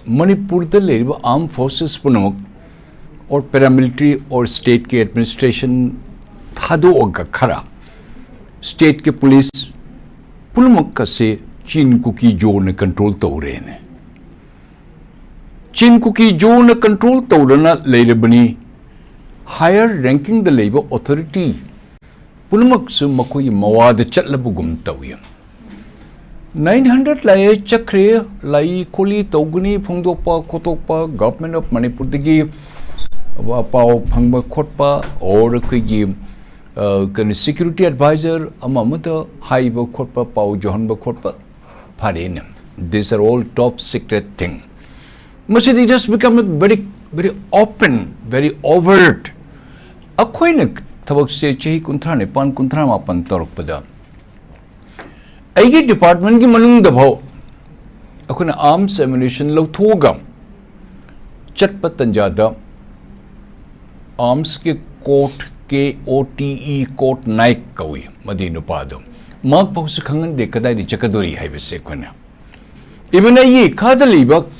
Manipur arm forces पुनमक और paramilitary और state के एडमिनिस्ट्रेशन थादोग खरा स्टेट के पुलिस पुनमक से चीन कुकी जो ने कंट्रोल तौरे ने चीन कुकी जो ने कंट्रोल तौरना लेरबनी हायर रैंकिंग द लेबो अथॉरिटी पुनमक से मकोई मवाद चलबुगुम तौय 900 लाए चक्रे लाई खोली तौगनी फोंदोपा खोतोपा गवर्नमेंट ऑफ मणिपुर दगी पाव फंगबा खोटपा और कोई कन सिक्योरिटी एडवाइजर अममत हाइबा खोटपा पाव जोहनबा खोटपा फारेन this are all top secret thing मसिदी just become very open very overt अखोइने थबक से चही कुंथरा ने पान कुंथरा मापन तौरपदा अगी डिपार्टमेंट की मनुंग दभाव अखोना आर्म्स एम्युनिशन लौथोगा चटप तंजादा आर्म्स के कोर्ट KOTE कोर्ट नाइक कवी मदी नुपादो माक पहुस खंगन दे कदाई चकदोरी है बसे कोना इबन ये खादलीबक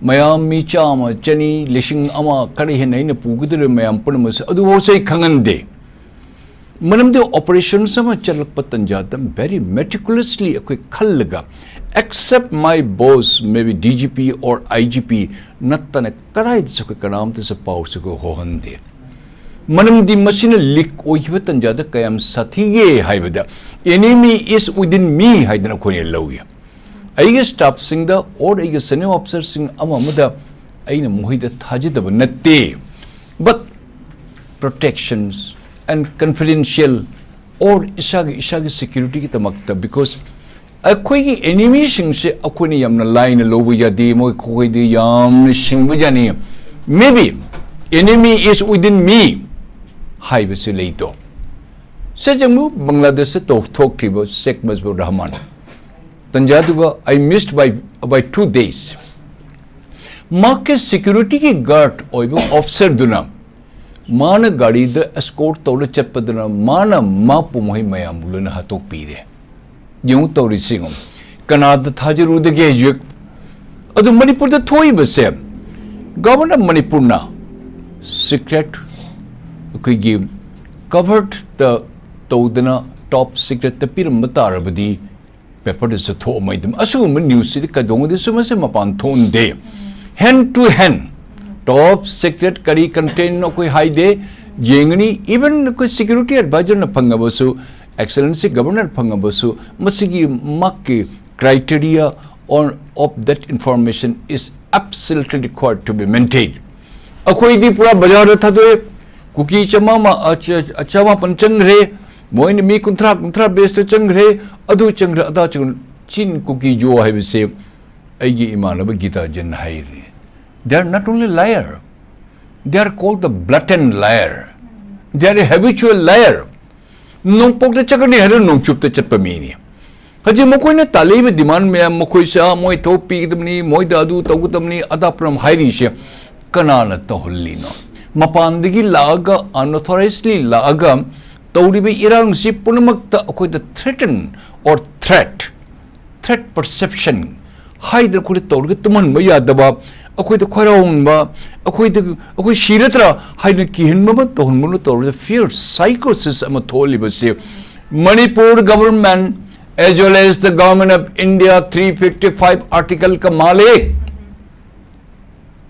मयाम मी चाम चनी लिशिंग अमा कड़ी है नहीं न पूगदरे मयाम पुनमस अदुवो से खंगन दे मनम दे ऑपरेशन सम चलक पतन जातम वेरी मेटिकुलसली अकोई खल्लगा except my boss may be DGP और IGP नत्तने कदाई सको कनाम ते से पाउ सको होहन दे मनम दी मशीन लीक ओहिब तन जात कयम साथीगे हाइबदा एनिमी इज विदिन मी हाइदना कोने लौया अइगे स्टाफ सिंगदा और अइगे सीनियर ऑफिसर सिंग अममदा अइना मोहिदा थाजिदब नत्ते बट प्रोटेक्शंस एंड कॉन्फिडेंशियल और इशागी सिक्योरिटी की तमकता बिकॉज अखोई एनिमी सिंग से अखोने यमना लाइन लोबु यादे मोय खोई दे याम सिंग जानी may be enemy is within me HYBE से लेतो से जमु बांग्लादेश से तो थोकथिबो Sheikh Mujibur Rahman तंजादुगा I missed by 2 days माँ के सिक्योरिटी की गार्ड ओइबो ऑफिसर दुना मान गाड़ी द एस्कोर्ट तौर चप्पदना मान माँ पुमोहि मयाम बुलन हाथोक पीरे यूं तौरी सिंगम कनाद थाजरूद के युग अदु मणिपुर द थोई बसे गवर्नर मणिपुर ना सीक्रेट कोई कवर्ड द तौदना टॉप सीक्रेट द पिरम बतारबदी पेपर से थो मैदम असुम न्यूज से कदोंग दे सुम से मपान थोन दे hand to hand top secret करी कंटेन नो कोई हाई दे जेंगनी इवन कोई सिक्योरिटी एडवाइजर न फंगबसु एक्सेलेंसी गवर्नर फंगबसु मसिगी मक के क्राइटेरिया और of that information is absolutely required to be maintained अखोई दी पूरा बाजार था तो कुकी चमा अच्छा पंचंग रे मोइन मी कुंथरा बेस्ट चंग्रे अदु चंग्र अदा चंग चिन कुकी जो है से अगी इमानब गीता जन हाई they are not only liar they are called the blatant liar they are a habitual liar नोंपोक द चगने हर नोंचुप त चटप मीनी हजे मकोइना तालेब डिमांड में मकोइ सा मोय तो पीगदमनी मोय द अदु तगुतमनी अदा प्रम हाइरी से कनाना तहोल्लिनो मपानदगी लागा अनऑथराइज्डली लागा तौरीबी इरांग से पुनमक अखोई द थ्रेटन और थ्रेट परसेप्शन हाइद अखोई तौरगे तुमन ब यादबा अखोई द खरौंबा अखोई शिरत्रा हाइद किहनबा तोहनबनो तौर फियर साइकोसिस अम थोलिबसे Manipur government as well as the government of India 355 article का मालिक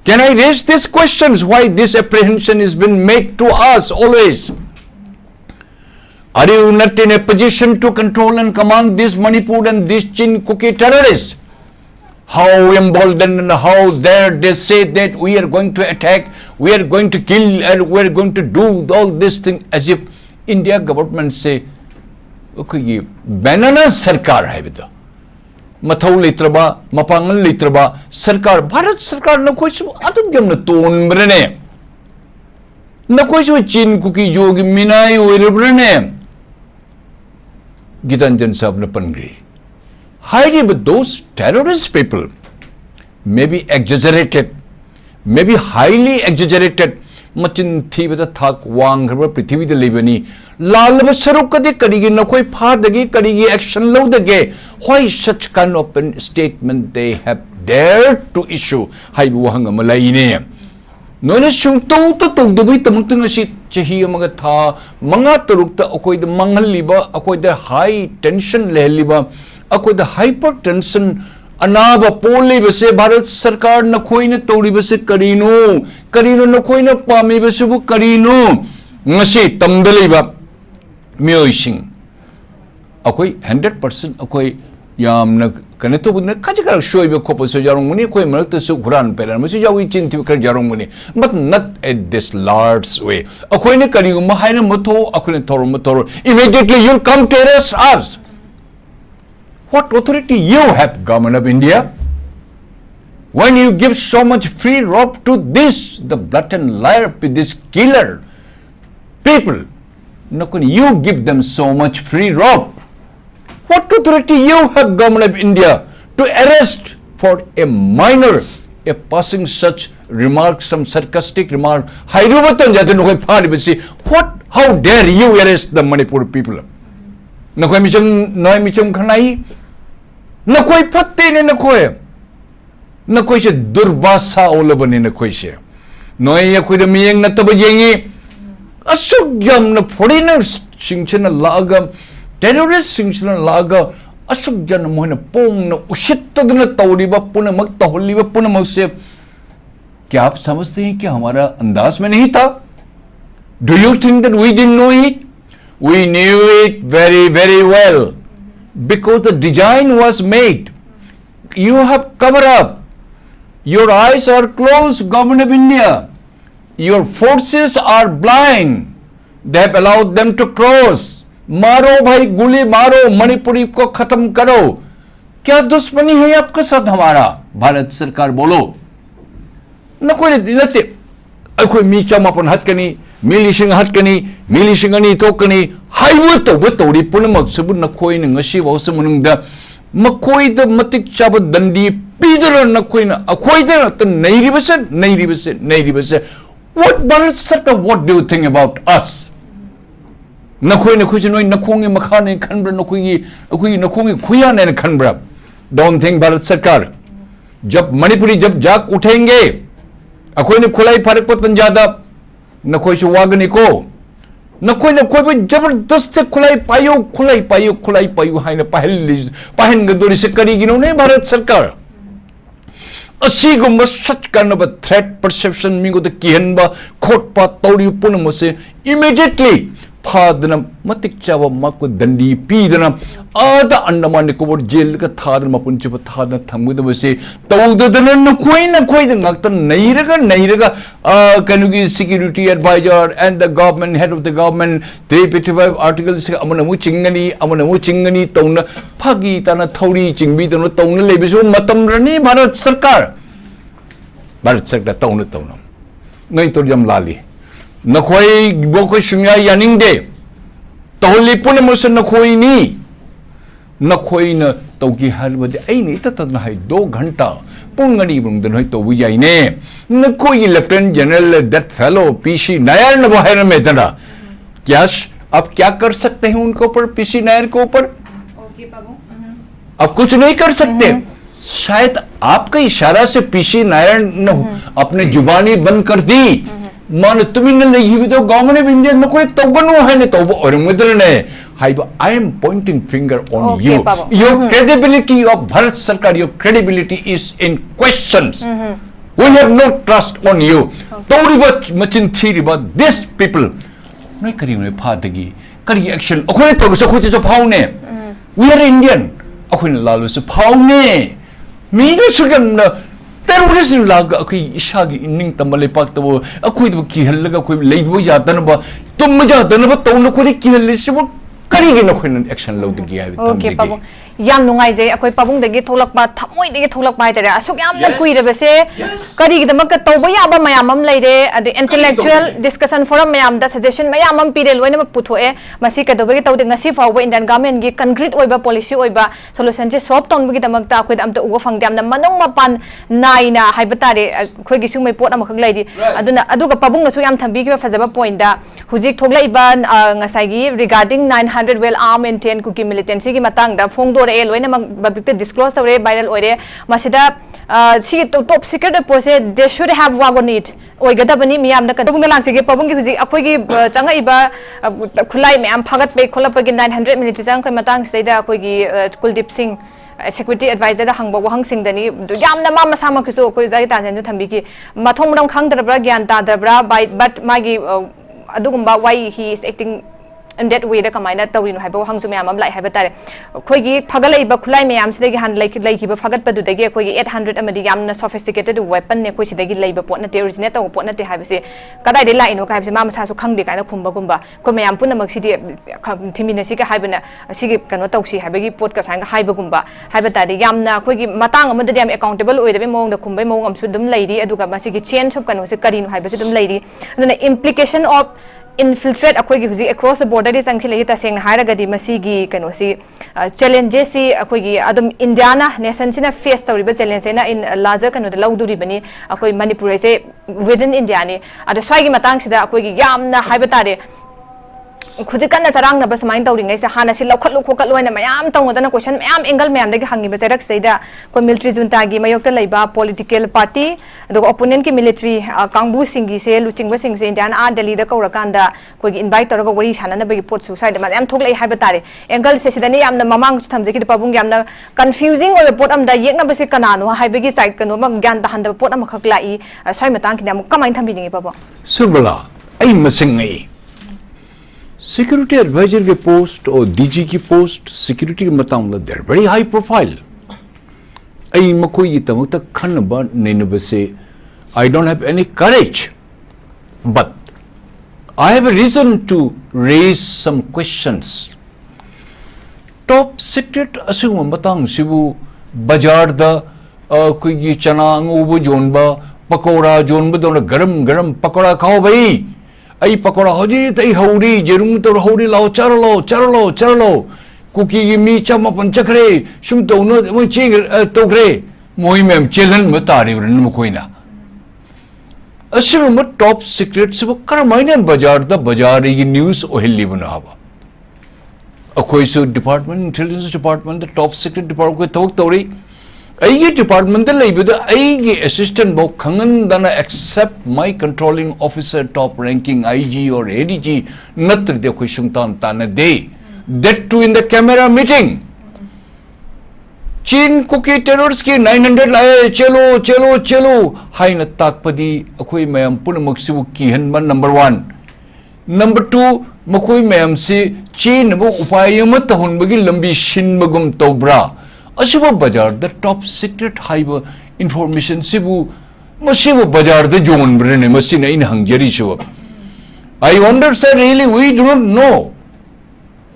can I raise this questions why this apprehension is been made to us always Are you not in a position to control and command this Manipur and these Chin Kuki terrorists? How emboldened and how dare they say that we are going to attack, we are going to kill, and we are going to do all this thing as if India government say, okay, ये banana सरकार है बेटा, मथौ लित्रबा, मपांगल लित्रबा सरकार, भारत सरकार न कोई सब आतंक जम न तोन बरने, न कोई सब चीन कुकी जोगी मिनाई हुए बरने Gitanjan Sahab ne pangri. Highly, but those terrorist people may be exaggerated, may be highly exaggerated. Machin thi bata thak wang haba prithvi de lebani. Lal ba saruk kade karigi na koi pha dagi karigi action lo dage. Why such kind of statement they have dare to issue hai bu hang ma lai ne noina sung to dubai tamang tang si chahi amaga tha manga taruk ta akoi da mangal liba akoi da high tension le liba akoi da hypertension anaba poli base bharat sarkar na khoi na tori base karino na khoi na pami base bu karino ngasi tamda liba mioi sing akoi 100% akoi yam na kaneto bu na kajikar shoy be khopo so jarong muni koi marak su quran peran masi jawi chinti kar jarong muni but not at this large way akoi ne kari ma haina matho akoi ne thoro immediately you'll come terrorize us. What authority you have, government of India, when you give so much free rope to this the blatant liar, this killer people? You give them so much free rope. What authority you have, government of India, to arrest for a minor, a passing such remark, some sarcastic remark? What? How dare you arrest the Manipur people? Micham Khanai? Nakoi patte ne nakoi se durbasa olabane nakoi se noi ya koi da miyeng na taba yengi asuk jam na foreigners singchana laga terrorist singchana laga asuk jan mohna pong na ushit na tawriba puna mak tahliba puna mak se क्या आप समझते हैं कि हमारा अंदाज में नहीं था? Do you think that we didn't know it? We knew it very, very well. Because the design was made. You have covered up. Your eyes are closed, government of India. Your forces are blind. They have allowed them to cross. मारो भाई गोली मारो मणिपुरी को खत्म करो. क्या दुश्मनी है आपके साथ हमारा? भारत सरकार बोलो. न कोई नते अखोई मी चमापन हटकनी मिलिशिंग हटकनी मिलिशिंग अनि तोकनी हाइवे तौरी पुनमक सबु नखोई न ngasi वौस मनुंगदा मखोई द मतिक चाब दंडी पीदर नखोई न अखोई द त नैरिबसे what Bharat Sarkar what do you think about us नखोई नोई नखोंगे मखाने खनब्रा नखोई नखोंगे खुया ने खनब्रा don't think Bharat Sarkar जब मणिपुरी जब जाग उठेंगे अखोई ने खुलाई फरक पतन ज्यादा नखोई से वागने को नखोई ने कोई भी जबरदस्त खुलाई पायो हाई ने पहन गदोरी से करी गिनो ने भारत सरकार असीगुम्बा सच करनबा थ्रेट परसेप्शन मिंगो द किहनबा खोटपा तौरी पुनमसे इमीडिएटली फादना मतिक चावा मको दंडी पीदना आदा अंडमान निकोबार जेल का थादन मपुंचब थादन थंगुदबसे तौददन नखोई द ngaktan नैरगा कनुगी security adviser and the government head of the government 355 article से अमनमु चिंगनी तौना फागी ताना थौरी चिंगबी तौना तौना लेबिसु मतम रनी भारत सरकार तौना नई तो जम लाली नखोई बोखोई सुनिया यानिंग दे तौली पुने मुसे नखोई नी नखोई न तौकी हर बदे ऐ नी ततन हाई 2 घंटा पुंगनी बुंदन होई तो बुझाइने नखोई lieutenant general that fellow PC Nair न बहार में तना क्या अब क्या कर सकते हैं उनके ऊपर पीसी नायर के ऊपर ओके बाबू अब कुछ नहीं कर सकते शायद आपका इशारा से पीसी नायर ने अपने जुबानी बंद कर दी मान तुमिन लेहिबिदो गवर्नमेंट ऑफ इंडिया न कोई तौगनु है ने तौब और मुद्रने हाइबा I am pointing finger on you your credibility of Bharat सरकार your credibility is in questions we have no trust on you तौरिबा मचिन थीरिबा दिस पीपल नय करिउने फादगी करी एक्शन अखोने तौरसे खोजे जो फाउने वी आर इंडियन अखोने लालुसे फाउने मीनो सुगम terrorist laga akui ishagi inning tambale pak tabo akui do ki halaga akui leibo yadana ba tum jadana ba tawna khori ki halisi bo kari gi na khoin action lo de gi ai okay pabu yam nungai je akoi pabung dagi tholak ba thamoi dagi tholak bai tare asuk yam na kui re bese kari gi damak tawba ya ba mayam am leire adu intellectual discussion forum mayam da suggestion mayam am pire loina ma puthoe masi ka dobe gi tawde ngasi fawba indian government gi concrete oiba policy oiba solution je solve ton gi damak ta akoi am ta ugo phang dam na manong mapan naina haibatare khoi gi sumai pot am khak leidi aduna aduga pabung na su yam thambi gi fajaba point da hujik thoglai ba ngasai gi regarding 900 well armed and 10 cookie militancy gi matang da phongdore ए लोइना public disclose तौरे viral ओइरे मसिदा सी top secret report से they should have वागन it ओइगदबनी मियाम न कदबुंग लांचगे पबुंग हुजी अखोगी चंगाइबा खुलाई मैम फगत पे खोलपगी 900 मिनट चंग कै Matang सेदा अखोगी Kuldeep Singh security advisor da hangba wahang sing dani yamna ma masa ma kiso koi jai ta jan thambi ki mathong mudam khang dra gyan ta dra but magi adugumba why he is acting in that way da kamaina tawrino haiba wahang su myam am lai haiba tare khoi gi phagalai ba khulai myam sidagi han lai ki ba phagat padu dagi khoi gi 800 amadi yamna sophisticated weapon ne khoi sidagi lai ba pot na te originate ta pot na te haiba se kadai de lai no ka haiba se ma masa su khang de ka na khumba gumba ko myam pun mak sidi thimina si ka haiba na si gi kano tawsi haiba gi pot ka sang haiba gumba haiba tare yamna khoi gi matang amada yam accountable oi da be mong da khumbai mong am su dum lai ri aduga ma si gi chain sub kano se karino haiba se dum lai ri na implication of infiltrate अखोई हुजी across the border दे संग लगी तसेंग हारगदी मसीगी कनो सी challenges सी अखोई अदम India ना nation सिना face तौरिबा challenge ना in larger कनो लौदुरी बनी अखोई मणिपुर से within इंडिया ने अद स्वाइगी मतंग सिदा अखोई यामना हाइबा तारे खुजिकन चरांग नब समाइन तौरिंगै से हाना सि लौखलु खोकलु हैन मयाम तंगदना क्वेश्चन मयाम एंगल मयाम दगे हंगिबा चरक सैदा को मिलिट्री जुंता गी मयोक्ता लैबा पॉलिटिकल पार्टी दो ओपोनेंट की मिलिट्री कांगबू सिंगी से लुचिंगबा सिंग से इंडियन आ दिल्ली दा कौरकांदा कोई इनवाइट तौरगा वरी साननबगी पोट सुसाइड मयाम थोकलै हाइबा तारे एंगल से सिदनी यामना ममांग थमजेकी पबुंग यामना कंफ्यूजिंग ओय पोट अमदा येकनबा से कनानो हाइबगी साइड कनो म ज्ञान तहंदा पोट अम खक लाई स्वाइ मतंग कि नाम कमाइन थम्बिदिंगे पबो सुबला आई मसिंगै security advisor के post और DG की post security के Matang they are very high profile आई मकोई ये तमक तक खनबा नेनबा से I don't have any courage but I have a reason to raise some questions top secret asung matang sibu bajar da कोई ये चना अंगूब जोनबा पकोड़ा जोनबा दोनों गरम गरम पकोड़ा खाओ भाई आई पकोड़ा हो जी तई हौरी जेरुम तो हौरी लाओ चर लो कुकी की मी चमपन चखरे सुम तो न मोय चेंग तोगरे मोय मेम चेलन म तारे रन मकोइना असिम टॉप सीक्रेट से करमाइन बाजार द बाजार की न्यूज़ ओहिली बनाबा अखोई so department intelligence department the top secret department को तवक तौरी आई डिपार्टमेंट लेबद आई असिस्टेंट बो खंगन दना except my controlling officer top ranking IG और एडीजी नत्र दे कोई सुंतान तान दे that too in the camera meeting Chin Kuki terrorist की 900 लाए चलो हाई न ताकपदी अखोई मयम पुनमक्सिबु किहन नंबर 1 नंबर 2 मखोई मयम से चीन बो उपाय मत हुनबगी लंबी शिनबगुम तौब्रा असिबो बाजार द टॉप सीक्रेट हाइब इंफॉर्मेशन सिबु मसिबो बाजार द जोन ब्रने मसिन इन हंगजरी so I wonder sir really we do not know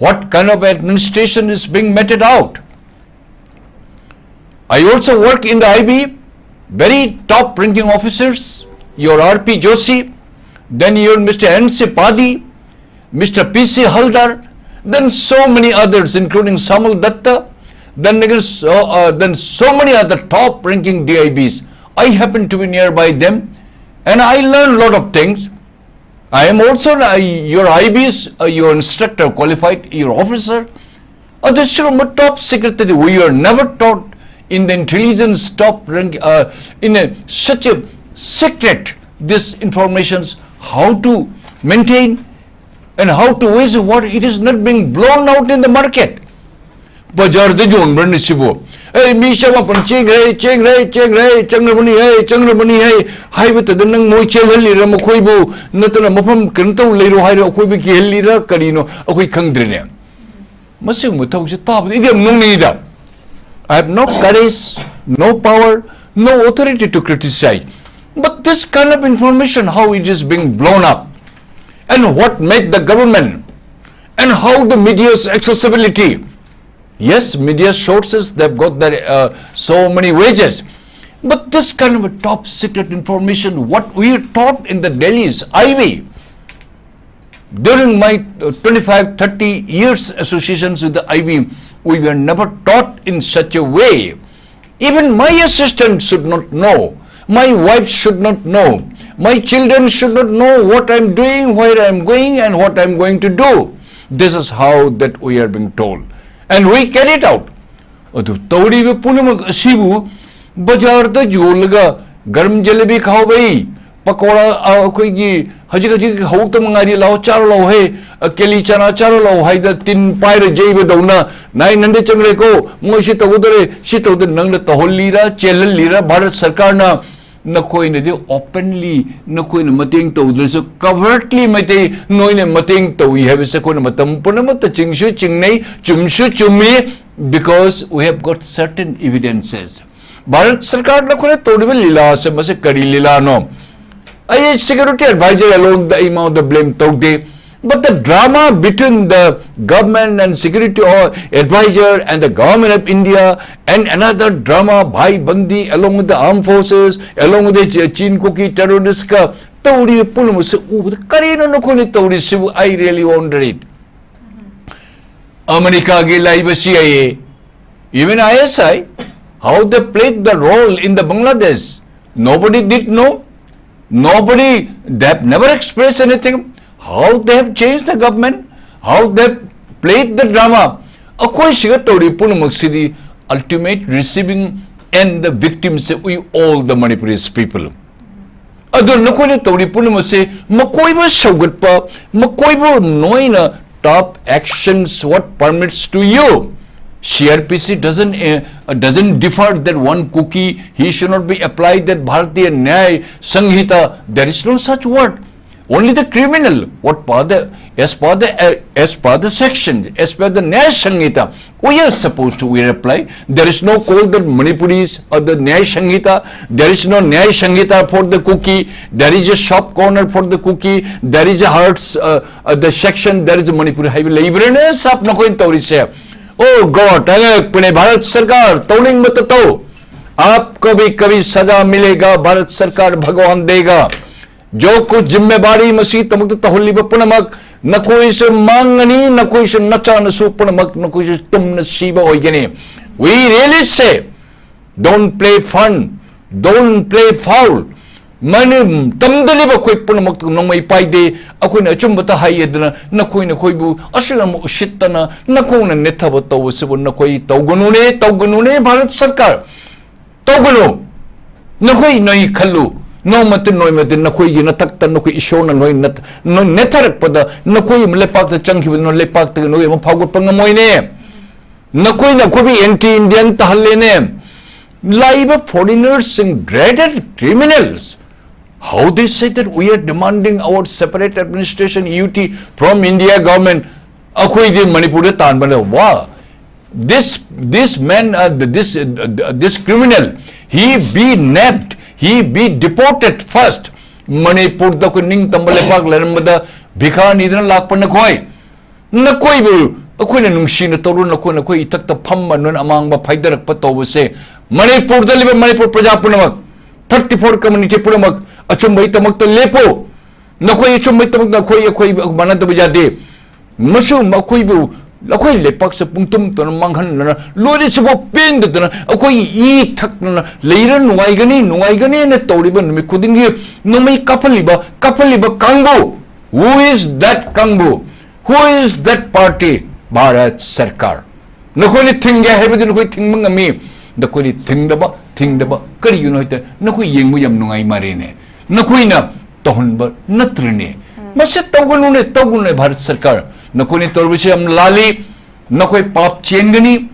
what kind of administration is being meted out I also work in the IB very top ranking officers your RP Joshi then your Mr. N.C. Padi Mr. P.C. Haldar then so many others including Samal Datta then so many other top ranking DIBs. I happen to be nearby them and I learn a lot of things. I am also your IBs, your instructor qualified, your officer. This is top secret that we are never taught in the intelligence top rank in such a secret this informations how to maintain and how to use what it is not being blown out in the market. बाजार दे zone बरन सिबो ए मीशा अपन Cheng रे चंग्रमनी है हाइबत the नंग मोय चेहली र मखोइबो नतना मफम कनतौ लेरो हाइरो अखोइबि केहली र करिनो अखोइ खंगद्रने मसिं मुथौ से ताब इदम नोंनिदा I have no courage, no power, no authority to criticize. But this kind of information, how it is being blown up, and what make the government, and how the media's accessibility. Yes, media sources, they've got their so many wages. But this kind of a top secret information, what we are taught in the Delhi's IB, during my 25-30 years associations with the IB, we were never taught in such a way. Even my assistant should not know. My wife should not know. My children should not know what I'm doing, where I'm going, and what I'm going to do. This is how that we are being told. And we carry it out. अदु तौरीब पुनमक असिबु बाजार the जोलगा गरम जलेबी खाओ भाई पकोड़ा अखोगी हजिक हजिक हौत मंगारी लाओ चारो लाओ है केली चना चारो लाओ है द तीन पायर जैब दौना नाई नंदे चंगले को मोशी तगुदरे शी तगुदरे नंग तहोलीरा चेललीरा भारत सरकार ना नकोई ने दे ओपनली नकोई ने मतेंग तौदरे सो कवर्टली मते नोई ने मतेंग तौई है वैसे कोई मतम पुनमत चिंगशु चिंगनई चुमशु चुम्मी because we have got certain evidences. Bharat सरकार नकोई तौड़ी में लीला से मसे करी लीला no I security advisor alone the amount of blame togde, but the drama between the government and security advisor and the government of India and another drama bhai bandi along with the armed forces along with the Chin cookie terrorists ka tawri pulum se u karino no koni tawri se I really wonder it. America ki live CIA even ISI how they played the role in the Bangladesh nobody did know. Nobody, they have never expressed anything. How they have changed the government, how they have played the drama. Akoi shiga tori pun maksidi ultimate receiving and the victims we all the Manipurese people. Adu nakoi ne tori pun mase makoi ba shogat pa makoi ba noina top actions what permits to you. CRPC doesn't defer that one cookie he should not be applied that Bharatiya Nyay Sanghita. There is no such word. Only the criminal. What as per the sections, as per the Nyay Sanghita, we are supposed to apply. There is no call that Manipuris or the Nyay Sanghita. There is no Nyay Sanghita for the cookie. There is a shop corner for the cookie. There is a hearts the section. There is a Manipuri highway. Liberness up no कोई तौरी से. Oh God, अपने भारत सरकार तौलिंग मत तो आपको भी कभी सजा मिलेगा भारत सरकार भगवान देगा जो कुछ जिम्मेवारी मसीह तमुक्त तहुल्ली पुनमक न कोई से मांगनी न कोई से नचा नसु पुनमक न कोई से तुम नसीब होइगनी. We really say don't play fun, don't play foul. मैंने तमदली बकोई पुनमक नोमई पाइदे अकोई अचुम बता हाई यदना नकोई न कोई बु असलम उशितना नकोई न नेता बता वो से वो नकोई तौगनुने भारत सरकार तौगनु नकोई नहीं खल्लू नोई मत नकोई ये नतक तन नकोई इशोन नोई नत नेथरक पदा नकोई लेपाक त चंगी बनो लेपाक त नोई म फागुट पंगमोई ने नकोई न कोई भी एंटी इंडियन तहल्ले ने live foreigners and graded criminals. How they say that we are demanding our separate administration UT from India government. Akoi de Manipur tan bana wow. This man this criminal he be nabbed, he be deported first. Manipur da ko ning tambale pak lermada bikha nidna lak pan koi na koi bu akoi na nungsi na toru na koi itak ta pham man amang ba phaidarak pa to se Manipur da libe Manipur praja punamak 34 community punamak achumbai tamak to lepo nakoi achumbai tamak nakoi manad bajade masu makoi bu nakoi lepak sa pungtum to manghan na lori subo pen de na akoi e thak na leira nuai gani na toriba numi kuding no mai kapaliba kangbo. Who is that kangbo? Who is that party? Bharat Sarkar nakoi thingya hebedin nakoi thingmang ami nakoi thingdaba kari you know ite nakoi yengmu yam nungai mare ne nakoi na tohonba natrne mase tawgunu ne Bharat Sarkar nakoi ne torbise am lali nakoi pap chengani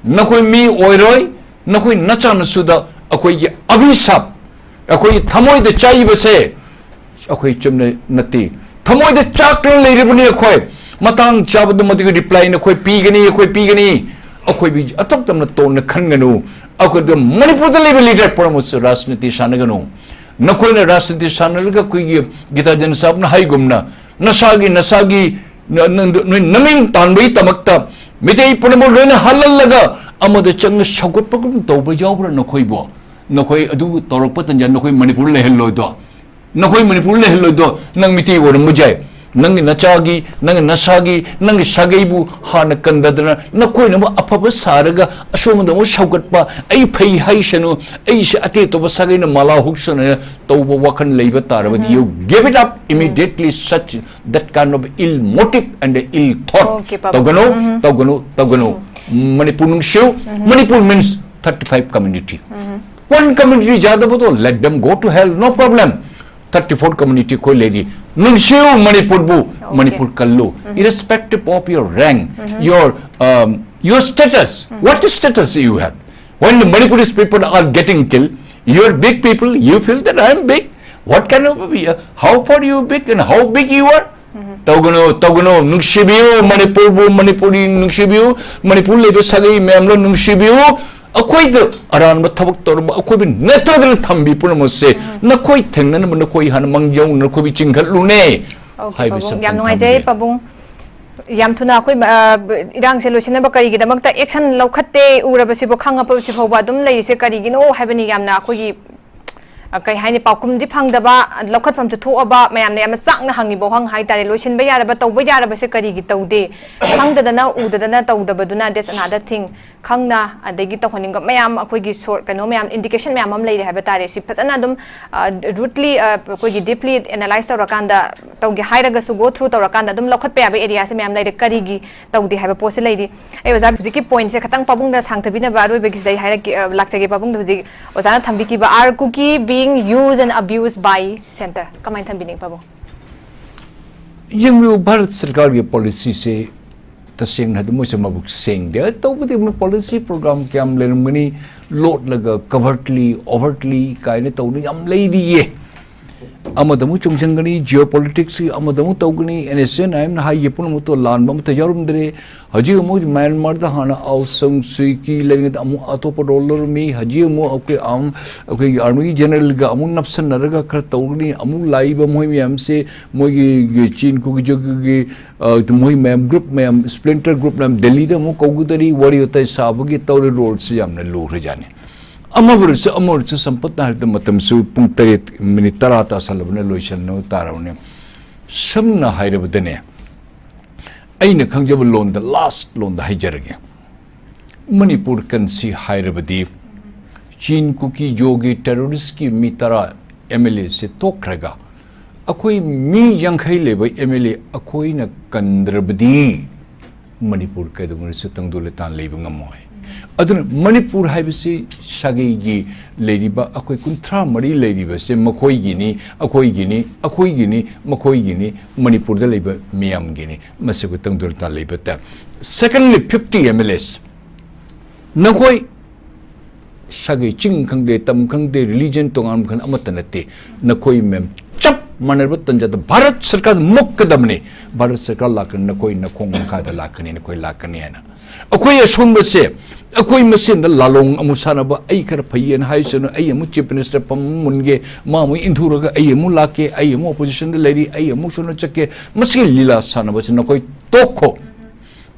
nakoi mi oiroi nakoi nacha nasuda akoi ye abhisap akoi thamoi de chai base akoi chumne nati thamoi de chakran leiribuni akoi matang chabdu mati reply nakoi pigani akoi bi atok tamna ton na khanganu akoi de Manipur da level leader promus rajniti sanaganu nakoi na rajniti sanarga koi gita jan sab na hai gumna nasagi naming tanbai tamakta mitei punamu loina halal laga amada chang sagut pagum tawba jawbra nakoi bo nakoi adu torok patan jan nakoi Manipur le hello do nakoi Manipur le hello do nang mitei woram mujai nangi nachagi nangi nasagi nangi sagaibu hana kandadana nakoi na apaba saraga asoma da mo saugatpa ai phai haisanu ai se ate to sagai na mala huksana to wakan leiba tarabadi you give it up immediately such that kind of ill motive and ill thought togano manipur nung show manipur means 35 community one community jada bodo let them go to hell no problem 34 community ko lady nung show manipur bu manipur kallu irrespective of your rank your status what status you have when the Manipurese people are getting killed you are big people you feel that I am big what kind of how far you big and how big you are togano nungsibiu manipur bu manipuri nungsibiu manipur lebe sagai memlo nungsibiu akoi the aran ba thabak tor ba akoi bi netadal thambi puna se nakoi thengna na nakoi han mangjau nakoi bi chingkhat lu ne hai bi sam yam ngai jai pabung yam thuna akoi irang se loisina ba kari gi damak ta action lokhatte ura ba si bo khanga pa si phoba dum lei se kari gi no habani yam na akoi gi kai haini paukum di phangdaba lokhat pham chu thoaba mayam ne am chakna hangi bo hang hai tare loisin ba yara ba tawba yara ba se kari gi tawde phangdadana udadana tawdaba duna that's another thing khangna adegi tawhaning ga mayam akoi gi sort kano mayam indication mayam am leire haba tare si phasana dum rootly akoi gi deeply analyze tawrakanda tawgi hairaga su go through tawrakanda dum lokhat pa ba area se mayam leire kari gi tawdi haba pose leidi ai oza biki point se khatang pabung da sangthabina ba roi begi dai haira laksage pabung da biji oza na thambi ki ba ar cookie being used and abused by center kamai thambi ning pabung yengmu bharat sarkar ge policy se taseng na mo sama buk seng dia to budi policy program kyam lermani lot laga covertly overtly kaine to ni am lady ye amadamu chungchangani geopolitics amadamu tawgani NSN I'm na haye pun mo to lan bam ta yarum dre haji mo Myanmar da hana ausang suiki leng amu atopa dollar mi haji mo okay okay army general ga amu napsan naraga khar tawgani amu laiba moi yam se moi gi chin ku gi jogi moi mem group mem splinter group nam Delhi da mo kogudari wari utai sabagi tawre road se yam na lu rejane amor se sampat na harda matam su pung 3 minute tarata salabna loisan no tarawne samna hairabadane aina khangjaba lon the last lon da haijarage manipur kan si hairabadi chin kuki jogi terrorist ki mitara MLA se tokraga akoi mi yankhai leba MLA akoi na kandrabadi manipur ka dungri su tangdule tan leba ngamoy aduna manipur haibasi sagai gi leriba akoi kunthra mari leriba se makoi gini akoi gini makoi gini manipur da leba miyam gini masagu tangdur ta leba ta secondly 50 MLS nakoi sagai ching khangde tam khangde religion tongam khan amata nate nakoi mem chap manarba tanjada bharat sarkar mukkadamne bharat sarkar lakan nakoi nakhong kha da lakani nakoi lakani ana akoi asumba se akoi masin da lalong amusana ba ai kar phayen hai sunu ai amu chief minister pam munge ma mu indhuraga ai amu lake ai amu opposition da lady ai amu sunu chakke masil lila sana ba nakoi tokho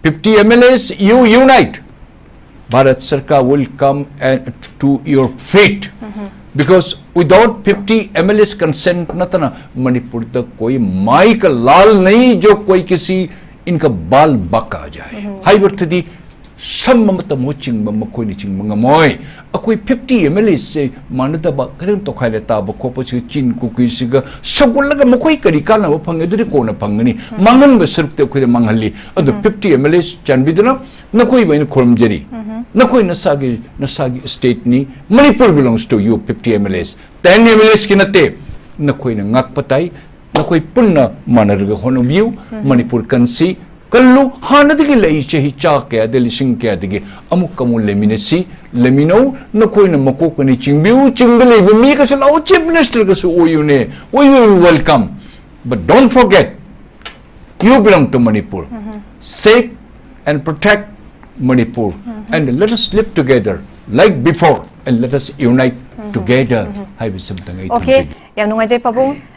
50 MLAs you unite Bharat Sarkar will come to your feet because without 50 MLAs consent natana Manipur tak koi mai ka lal nahi jo koi kisi इनका बाल बाका जाए high बर्थदी some mata mo chingba makoi ni chingba ngamoy akoi 50 MLA se manada ba kadang to khaile ta ba ko pa chin ku ki siga sagulaga makoi kari kana ba phang edri ko na phangani mangan ba saruk te khoi manghali adu 50 MLA chanbidna nakoi ba in khormjari nakoi nasagi state ni Manipur belongs to you 50 MLAs 10 MLAs kinate nakoi na ngak patai nakoi punna manarga hono view Manipur kansi kallu hanadigi lai chehi cha kya de lising kya dige amuk kamu leminesi lemino nakoi na makok ni chingbiu chingle be mi ka sala chief minister ka su oyune we will welcome but don't forget you belong to Manipur save and protect Manipur and let us live together like before and let us unite together. Hai bi samtang ai okay yam nungai jai pabung